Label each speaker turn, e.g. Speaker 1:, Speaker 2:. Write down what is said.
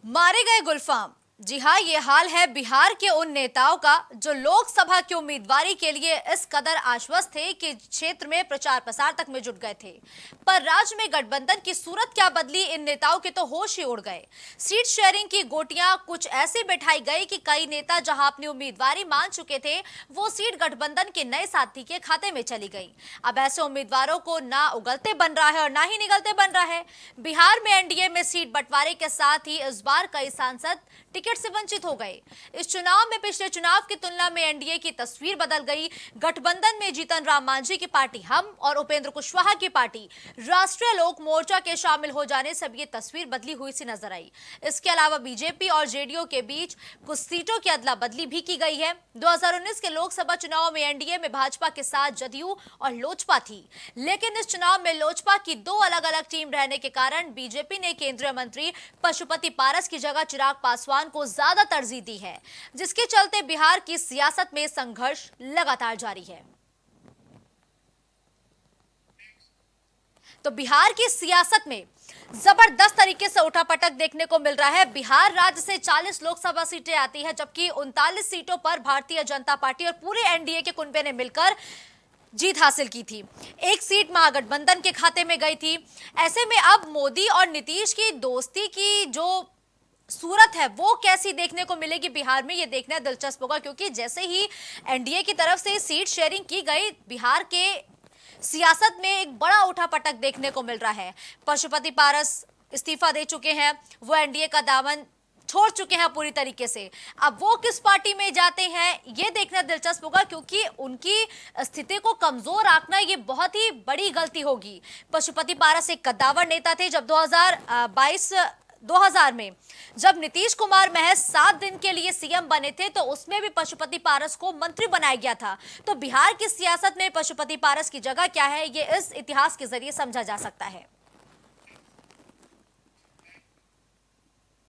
Speaker 1: मारे गए गुलफाम। जी हाँ, ये हाल है बिहार के उन नेताओं का जो लोकसभा की उम्मीदवारी के लिए इस कदर आश्वस्त थे कि क्षेत्र में प्रचार प्रसार तक में जुट गए थे। पर राज्य में गठबंधन की सूरत क्या बदली, इन नेताओं के तो होश ही उड़ गए। सीट शेयरिंग की गोटियां कुछ ऐसी बैठाई गई कि कई नेता जहां अपनी उम्मीदवारी मान चुके थे, वो सीट गठबंधन के नए साथी के खाते में चली गई। अब ऐसे उम्मीदवारों को ना उगलते बन रहा है और ना ही निगलते बन रहा है। बिहार में एनडीए में सीट बंटवारे के साथ ही इस बार कई सांसद टिकट से वंचित हो गए। इस चुनाव में पिछले चुनाव की तुलना में एनडीए की तस्वीर बदल गई। गठबंधन में जीतन राम मांझी की पार्टी हम और उपेंद्र कुशवाहा की पार्टी राष्ट्रीय लोक मोर्चा के शामिल हो जाने से ये तस्वीर बदली हुई सी नजर आई। इसके अलावा बीजेपी और जेडीयू के बीच कुछ सीटों की अदला बदली भी की गई है। 2019 के लोकसभा चुनाव में एनडीए में भाजपा के साथ जदयू और लोजपा थी, लेकिन इस चुनाव में लोजपा की दो अलग अलग टीम रहने के कारण बीजेपी ने केंद्रीय मंत्री पशुपति पारस की जगह चिराग पासवान को ज्यादा तरजीह दी है, जिसके चलते बिहार की सियासत में संघर्ष लगातार जारी है। तो बिहार की सियासत में जबरदस्त तरीके से उठापटक देखने को मिल रहा है। बिहार राज्य से 40 लोकसभा सीटें आती है, जबकि 39 सीटों पर भारतीय जनता पार्टी और पूरे एनडीए के कुनबे ने मिलकर जीत हासिल की थी। एक सीट महागठबंधन के खाते में गई थी। ऐसे में अब मोदी और नीतीश की दोस्ती की जो सूरत है वो कैसी देखने को मिलेगी बिहार में, ये देखना दिलचस्प होगा, क्योंकि जैसे ही एनडीए की तरफ से सीट शेयरिंग की गई, बिहार के सियासत में एक बड़ा उठापटक देखने को मिल रहा है। पशुपति पारस इस्तीफा दे चुके हैं, वो एनडीए का दामन छोड़ चुके हैं पूरी तरीके से। अब वो किस पार्टी में जाते हैं ये देखना दिलचस्प होगा, क्योंकि उनकी स्थिति को कमजोर आंकना ये बहुत ही बड़ी गलती होगी। पशुपति पारस एक कद्दावर नेता थे। जब 2000 में जब नीतीश कुमार महज 7 दिन के लिए सीएम बने थे, तो उसमें भी पशुपति पारस को मंत्री बनाया गया था। तो बिहार की सियासत में पशुपति पारस की जगह क्या है, ये इस इतिहास के जरिए समझा जा सकता है।